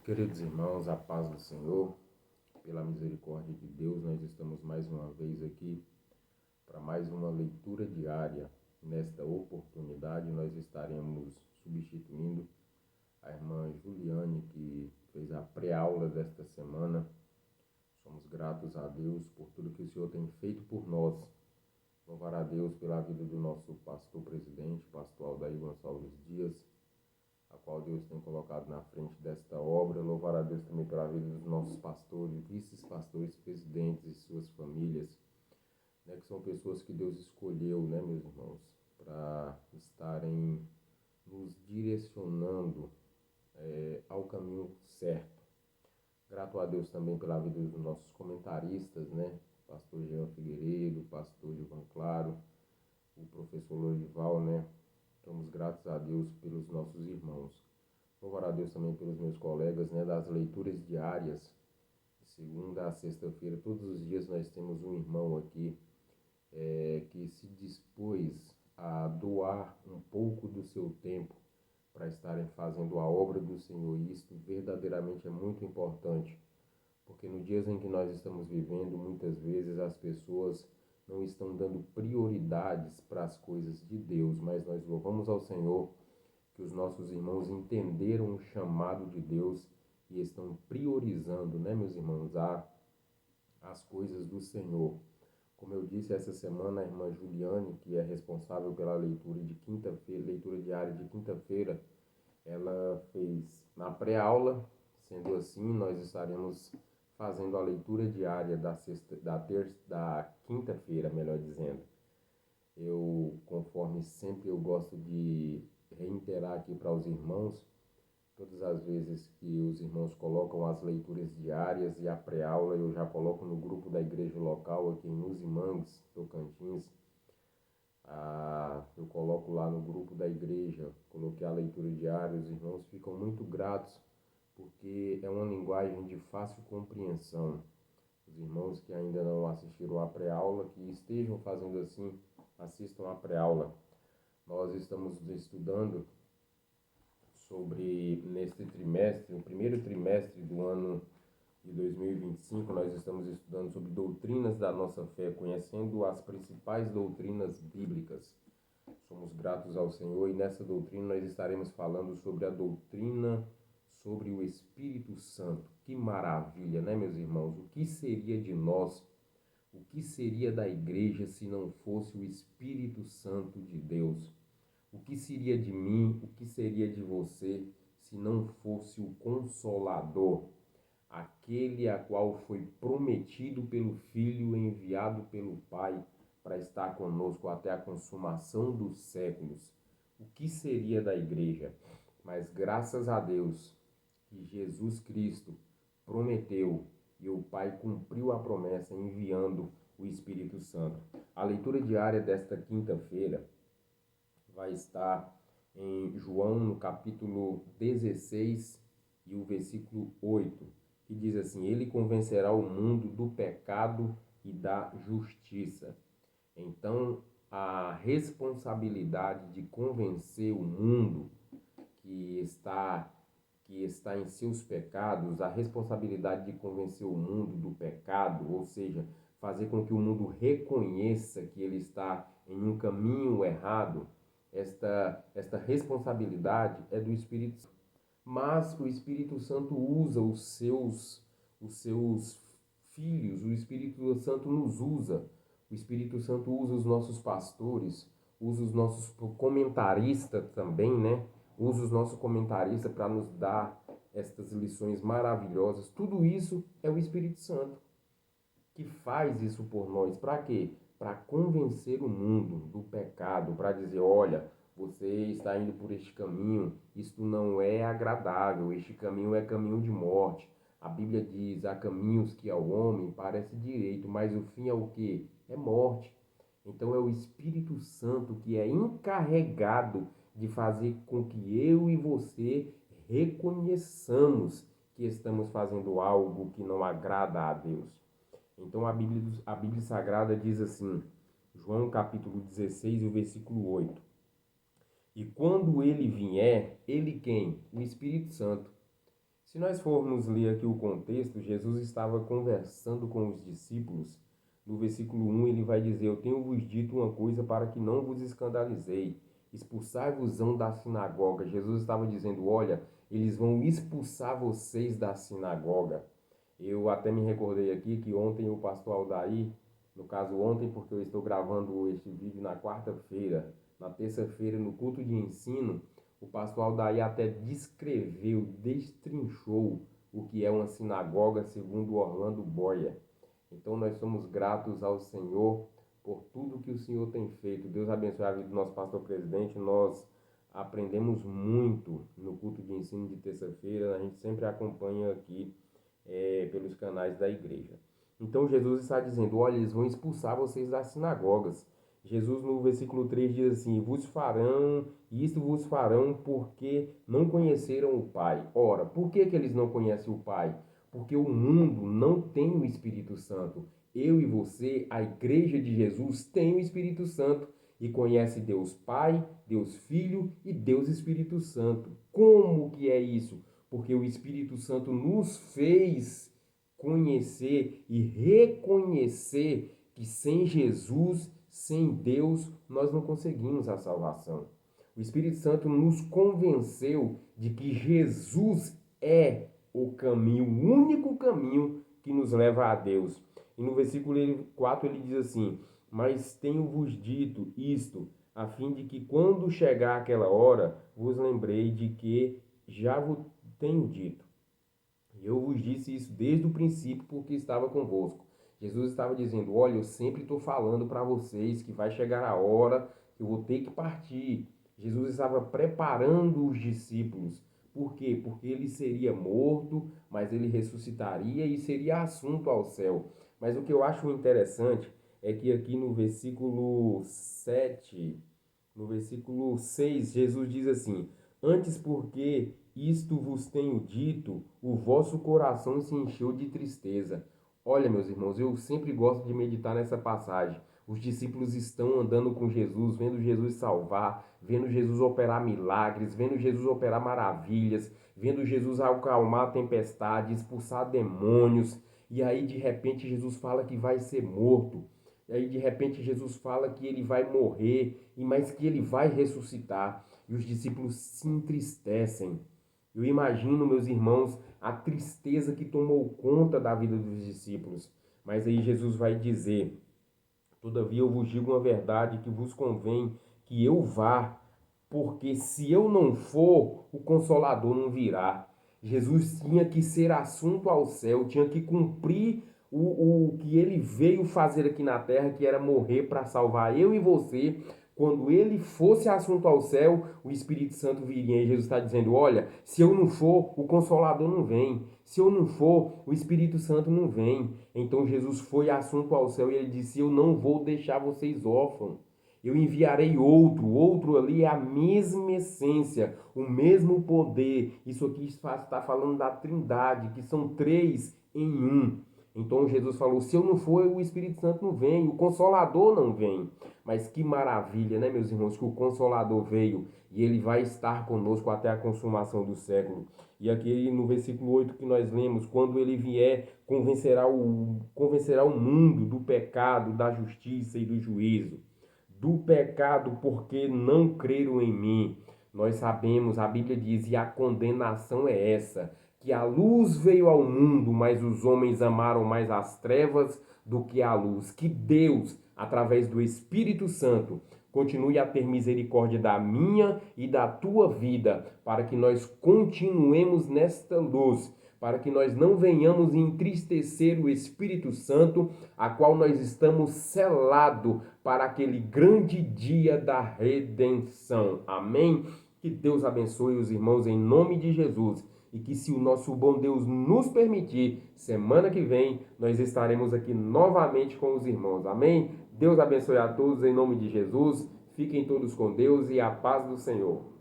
Queridos irmãos, a paz do Senhor, pela misericórdia de Deus, nós estamos mais uma vez aqui para mais uma leitura diária. Nesta oportunidade, nós estaremos substituindo a irmã Juliane, que fez a pré-aula desta semana. Somos gratos a Deus por tudo que o Senhor tem feito por nós. Louvar a Deus pela vida do nosso pastor presidente, pastor Aldair Gonçalves Dias, a qual Deus tem colocado na frente desta obra. Louvar a Deus também pela vida dos nossos pastores, vice-pastores, presidentes e suas famílias, né, que são pessoas que Deus escolheu, né, meus irmãos, para estarem nos direcionando ao caminho certo. Grato a Deus também pela vida dos nossos comentaristas, né, pastor Jean Figueiredo, pastor Ivan Claro, o professor Lorival, né. Somos gratos a Deus pelos nossos irmãos. Louvar a Deus também pelos meus colegas, né, das leituras diárias, de segunda a sexta-feira. Todos os dias nós temos um irmão aqui que se dispôs a doar um pouco do seu tempo para estarem fazendo a obra do Senhor. E isso verdadeiramente é muito importante, porque nos dias em que nós estamos vivendo, muitas vezes as pessoas não estão dando prioridades para as coisas de Deus, mas nós louvamos ao Senhor que os nossos irmãos entenderam o chamado de Deus e estão priorizando, né, meus irmãos, as coisas do Senhor. Como eu disse, essa semana a irmã Juliane, que é responsável pela leitura de quinta-feira, leitura diária de quinta-feira, ela fez na pré-aula. Sendo assim, nós estaremos fazendo a leitura diária da quinta-feira, melhor dizendo. Conforme sempre, eu gosto de reiterar aqui para os irmãos, todas as vezes que os irmãos colocam as leituras diárias e a pré-aula, eu já coloco no grupo da igreja local aqui em Uzimangues, Tocantins. Eu coloco lá no grupo da igreja, coloquei a leitura diária, os irmãos ficam muito gratos, porque é uma linguagem de fácil compreensão. Os irmãos que ainda não assistiram à pré-aula, que estejam fazendo assim, assistam à pré-aula. Nós estamos estudando sobre, neste trimestre, o primeiro trimestre do ano de 2025, nós estamos estudando sobre doutrinas da nossa fé, conhecendo as principais doutrinas bíblicas. Somos gratos ao Senhor e nessa doutrina nós estaremos falando sobre a doutrina sobre o Espírito Santo. Que maravilha, né, meus irmãos? O que seria de nós, o que seria da igreja se não fosse o Espírito Santo de Deus? O que seria de mim, o que seria de você se não fosse o Consolador, aquele a qual foi prometido pelo Filho, enviado pelo Pai, para estar conosco até a consumação dos séculos? O que seria da igreja? Mas graças a Deus que Jesus Cristo prometeu e o Pai cumpriu a promessa enviando o Espírito Santo. A leitura diária desta quinta-feira vai estar em João, no capítulo 16 e o versículo 8, que diz assim: Ele convencerá o mundo do pecado e da justiça. Então, a responsabilidade de convencer o mundo que está em seus pecados, a responsabilidade de convencer o mundo do pecado, ou seja, fazer com que o mundo reconheça que ele está em um caminho errado, esta responsabilidade é do Espírito Santo. Mas o Espírito Santo usa os seus filhos, o Espírito Santo nos usa. O Espírito Santo usa os nossos pastores, usa os nossos comentaristas também, né? Usa os nossos comentaristas para nos dar estas lições maravilhosas. Tudo isso é o Espírito Santo que faz isso por nós. Para quê? Para convencer o mundo do pecado, para dizer, olha, você está indo por este caminho, isto não é agradável, este caminho é caminho de morte. A Bíblia diz, há caminhos que ao homem parece direito, mas o fim é o quê? É morte. Então é o Espírito Santo que é encarregado de fazer com que eu e você reconheçamos que estamos fazendo algo que não agrada a Deus. Então a Bíblia Sagrada diz assim, João capítulo 16, o versículo 8. E quando ele vier, ele quem? O Espírito Santo. Se nós formos ler aqui o contexto, Jesus estava conversando com os discípulos. No versículo 1 ele vai dizer: Eu tenho-vos dito uma coisa para que não vos escandalizei. Expulsai-vos-ão da sinagoga. Jesus estava dizendo: olha, eles vão expulsar vocês da sinagoga. Eu até me recordei aqui que ontem o pastor Aldair, no caso ontem porque eu estou gravando este vídeo na quarta-feira, na terça-feira no culto de ensino, o pastor Aldair até descreveu, destrinchou o que é uma sinagoga segundo Orlando Boyer. Então nós somos gratos ao Senhor por tudo que o Senhor tem feito. Deus abençoe a vida do nosso pastor presidente. Nós aprendemos muito no culto de ensino de terça-feira. A gente sempre acompanha aqui pelos canais da igreja. Então Jesus está dizendo: olha, eles vão expulsar vocês das sinagogas. Jesus no versículo 3 diz assim: isto vos farão porque não conheceram o Pai. Ora, por que eles não conhecem o Pai? Porque o mundo não tem o Espírito Santo. Eu e você, a igreja de Jesus, tem o Espírito Santo e conhece Deus Pai, Deus Filho e Deus Espírito Santo. Como que é isso? Porque o Espírito Santo nos fez conhecer e reconhecer que sem Jesus, sem Deus, nós não conseguimos a salvação. O Espírito Santo nos convenceu de que Jesus é o caminho, o único caminho que nos leva a Deus. E no versículo 4 ele diz assim: mas tenho-vos dito isto, a fim de que quando chegar aquela hora, vos lembrei de que já vos tenho dito. Eu vos disse isso desde o princípio porque estava convosco. Jesus estava dizendo: olha, eu sempre estou falando para vocês que vai chegar a hora que eu vou ter que partir. Jesus estava preparando os discípulos. Por quê? Porque ele seria morto, mas ele ressuscitaria e seria assunto ao céu. Mas o que eu acho interessante é que aqui no versículo 7, no versículo 6, Jesus diz assim: antes porque isto vos tenho dito, o vosso coração se encheu de tristeza. Olha, meus irmãos, eu sempre gosto de meditar nessa passagem. Os discípulos estão andando com Jesus, vendo Jesus salvar, vendo Jesus operar milagres, vendo Jesus operar maravilhas, vendo Jesus acalmar a tempestade, expulsar demônios. E aí, de repente, Jesus fala que vai ser morto. E aí, de repente, Jesus fala que ele vai morrer, mas que ele vai ressuscitar. E os discípulos se entristecem. Eu imagino, meus irmãos, a tristeza que tomou conta da vida dos discípulos. Mas aí Jesus vai dizer: todavia eu vos digo uma verdade que vos convém que eu vá, porque se eu não for, o Consolador não virá. Jesus tinha que ser assunto ao céu, tinha que cumprir o que ele veio fazer aqui na terra, que era morrer para salvar eu e você. Quando ele fosse assunto ao céu, o Espírito Santo viria. E Jesus está dizendo: olha, se eu não for, o Consolador não vem. Se eu não for, o Espírito Santo não vem. Então Jesus foi assunto ao céu e ele disse: eu não vou deixar vocês órfãos. Eu enviarei outro ali é a mesma essência, o mesmo poder. Isso aqui está falando da Trindade, que são três em um. Então Jesus falou: se eu não for, o Espírito Santo não vem, o Consolador não vem. Mas que maravilha, né, meus irmãos, que o Consolador veio e ele vai estar conosco até a consumação do século. E aqui no versículo 8 que nós lemos: quando ele vier, convencerá o mundo do pecado, da justiça e do juízo. Do pecado, porque não creram em mim. Nós sabemos, a Bíblia diz, e a condenação é essa, que a luz veio ao mundo, mas os homens amaram mais as trevas do que a luz. Que Deus, através do Espírito Santo, continue a ter misericórdia da minha e da tua vida, para que nós continuemos nesta luz, para que nós não venhamos entristecer o Espírito Santo, a qual nós estamos selados para aquele grande dia da redenção. Amém? Que Deus abençoe os irmãos em nome de Jesus. E que, se o nosso bom Deus nos permitir, semana que vem nós estaremos aqui novamente com os irmãos. Amém? Deus abençoe a todos em nome de Jesus. Fiquem todos com Deus e a paz do Senhor.